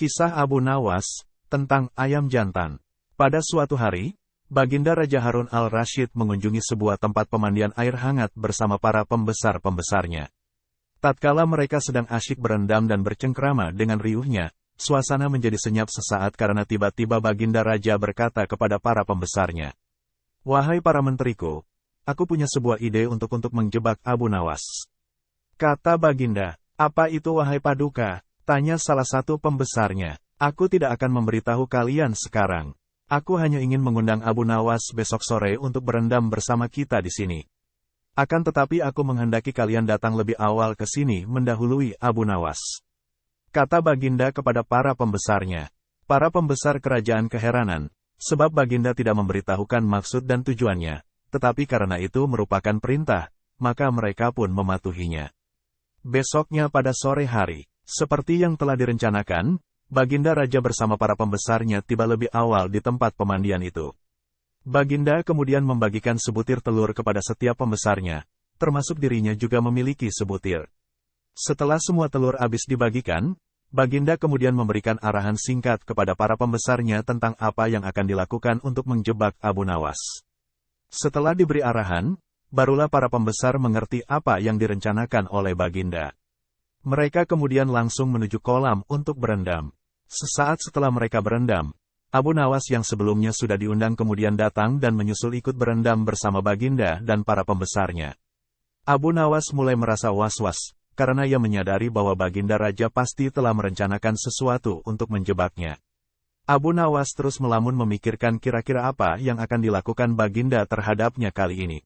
Kisah Abu Nawas, tentang ayam jantan. Pada suatu hari, Baginda Raja Harun al-Rasyid mengunjungi sebuah tempat pemandian air hangat bersama para pembesar-pembesarnya. Tatkala mereka sedang asyik berendam dan bercengkrama dengan riuhnya, suasana menjadi senyap sesaat karena tiba-tiba Baginda Raja berkata kepada para pembesarnya, "Wahai para menteriku, aku punya sebuah ide untuk menjebak Abu Nawas." Kata Baginda, "Apa itu wahai Paduka?" Tanya salah satu pembesarnya. "Aku tidak akan memberitahu kalian sekarang. Aku hanya ingin mengundang Abu Nawas besok sore untuk berendam bersama kita di sini. Akan tetapi aku menghendaki kalian datang lebih awal ke sini mendahului Abu Nawas." Kata Baginda kepada para pembesarnya. Para pembesar kerajaan keheranan, sebab Baginda tidak memberitahukan maksud dan tujuannya, tetapi karena itu merupakan perintah, maka mereka pun mematuhinya. Besoknya pada sore hari, seperti yang telah direncanakan, Baginda Raja bersama para pembesarnya tiba lebih awal di tempat pemandian itu. Baginda kemudian membagikan sebutir telur kepada setiap pembesarnya, termasuk dirinya juga memiliki sebutir. Setelah semua telur habis dibagikan, Baginda kemudian memberikan arahan singkat kepada para pembesarnya tentang apa yang akan dilakukan untuk menjebak Abu Nawas. Setelah diberi arahan, barulah para pembesar mengerti apa yang direncanakan oleh Baginda. Mereka kemudian langsung menuju kolam untuk berendam. Sesaat setelah mereka berendam, Abu Nawas yang sebelumnya sudah diundang kemudian datang dan menyusul ikut berendam bersama Baginda dan para pembesarnya. Abu Nawas mulai merasa was-was, karena ia menyadari bahwa Baginda Raja pasti telah merencanakan sesuatu untuk menjebaknya. Abu Nawas terus melamun memikirkan kira-kira apa yang akan dilakukan Baginda terhadapnya kali ini.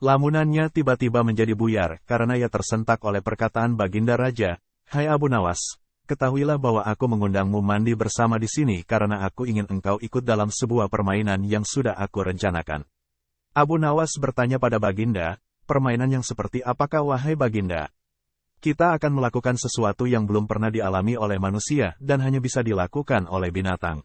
Lamunannya tiba-tiba menjadi buyar karena ia tersentak oleh perkataan Baginda Raja, "Hai Abu Nawas, ketahuilah bahwa aku mengundangmu mandi bersama di sini karena aku ingin engkau ikut dalam sebuah permainan yang sudah aku rencanakan." Abu Nawas bertanya pada Baginda, "Permainan yang seperti apakah wahai Baginda?" "Kita akan melakukan sesuatu yang belum pernah dialami oleh manusia dan hanya bisa dilakukan oleh binatang,"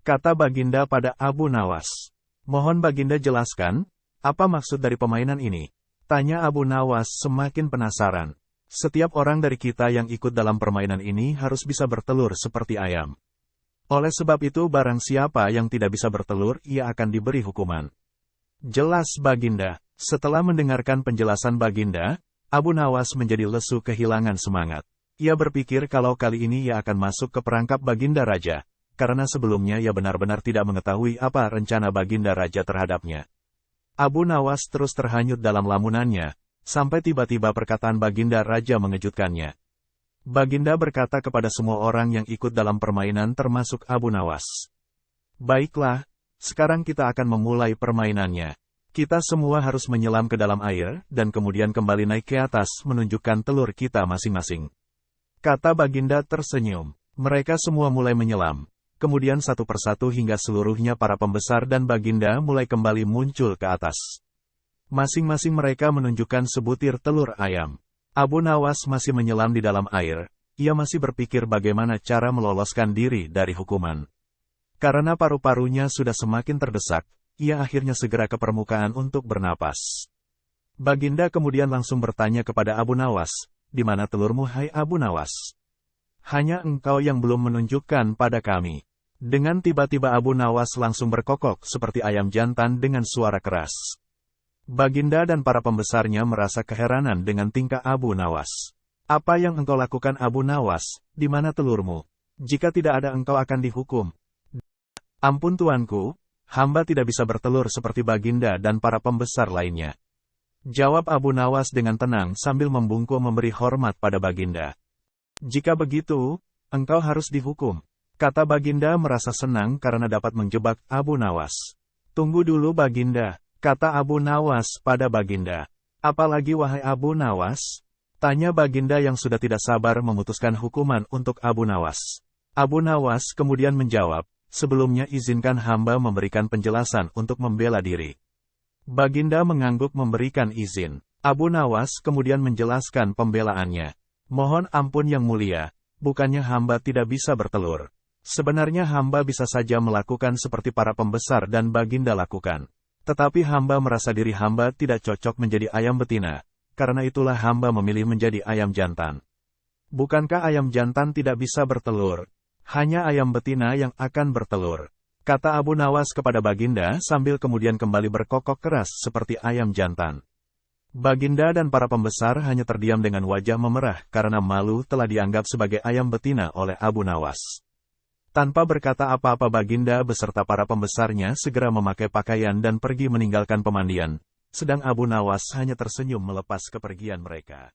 kata Baginda pada Abu Nawas. "Mohon Baginda jelaskan, apa maksud dari permainan ini?" Tanya Abu Nawas semakin penasaran. "Setiap orang dari kita yang ikut dalam permainan ini harus bisa bertelur seperti ayam. Oleh sebab itu barang siapa yang tidak bisa bertelur, ia akan diberi hukuman." Jelas Baginda. Setelah mendengarkan penjelasan Baginda, Abu Nawas menjadi lesu kehilangan semangat. Ia berpikir kalau kali ini ia akan masuk ke perangkap Baginda Raja, karena sebelumnya ia benar-benar tidak mengetahui apa rencana Baginda Raja terhadapnya. Abu Nawas terus terhanyut dalam lamunannya, sampai tiba-tiba perkataan Baginda Raja mengejutkannya. Baginda berkata kepada semua orang yang ikut dalam permainan termasuk Abu Nawas, "Baiklah, sekarang kita akan memulai permainannya. Kita semua harus menyelam ke dalam air, dan kemudian kembali naik ke atas menunjukkan telur kita masing-masing." Kata Baginda tersenyum. Mereka semua mulai menyelam. Kemudian satu persatu hingga seluruhnya para pembesar dan Baginda mulai kembali muncul ke atas. Masing-masing mereka menunjukkan sebutir telur ayam. Abu Nawas masih menyelam di dalam air. Ia masih berpikir bagaimana cara meloloskan diri dari hukuman. Karena paru-parunya sudah semakin terdesak, ia akhirnya segera ke permukaan untuk bernapas. Baginda kemudian langsung bertanya kepada Abu Nawas, "Di mana telurmu hai Abu Nawas? Hanya engkau yang belum menunjukkan pada kami." Dengan tiba-tiba Abu Nawas langsung berkokok seperti ayam jantan dengan suara keras. Baginda dan para pembesarnya merasa keheranan dengan tingkah Abu Nawas. "Apa yang engkau lakukan Abu Nawas? Di mana telurmu? Jika tidak ada engkau akan dihukum." "Ampun tuanku, hamba tidak bisa bertelur seperti Baginda dan para pembesar lainnya," jawab Abu Nawas dengan tenang sambil membungkuk memberi hormat pada Baginda. "Jika begitu, engkau harus dihukum," kata Baginda merasa senang karena dapat menjebak Abu Nawas. "Tunggu dulu Baginda," kata Abu Nawas pada Baginda. "Apalagi wahai Abu Nawas?" tanya Baginda yang sudah tidak sabar memutuskan hukuman untuk Abu Nawas. Abu Nawas kemudian menjawab, "Sebelumnya izinkan hamba memberikan penjelasan untuk membela diri." Baginda mengangguk memberikan izin. Abu Nawas kemudian menjelaskan pembelaannya. "Mohon ampun yang mulia, bukannya hamba tidak bisa bertelur. Sebenarnya hamba bisa saja melakukan seperti para pembesar dan Baginda lakukan. Tetapi hamba merasa diri hamba tidak cocok menjadi ayam betina, karena itulah hamba memilih menjadi ayam jantan." "Bukankah ayam jantan tidak bisa bertelur?" Hanya ayam betina yang akan bertelur, kata Abu Nawas kepada Baginda sambil kemudian kembali berkokok keras seperti ayam jantan. Baginda dan para pembesar hanya terdiam dengan wajah memerah karena malu telah dianggap sebagai ayam betina oleh Abu Nawas. Tanpa berkata apa-apa Baginda beserta para pembesarnya segera memakai pakaian dan pergi meninggalkan pemandian, sedang Abu Nawas hanya tersenyum melepas kepergian mereka.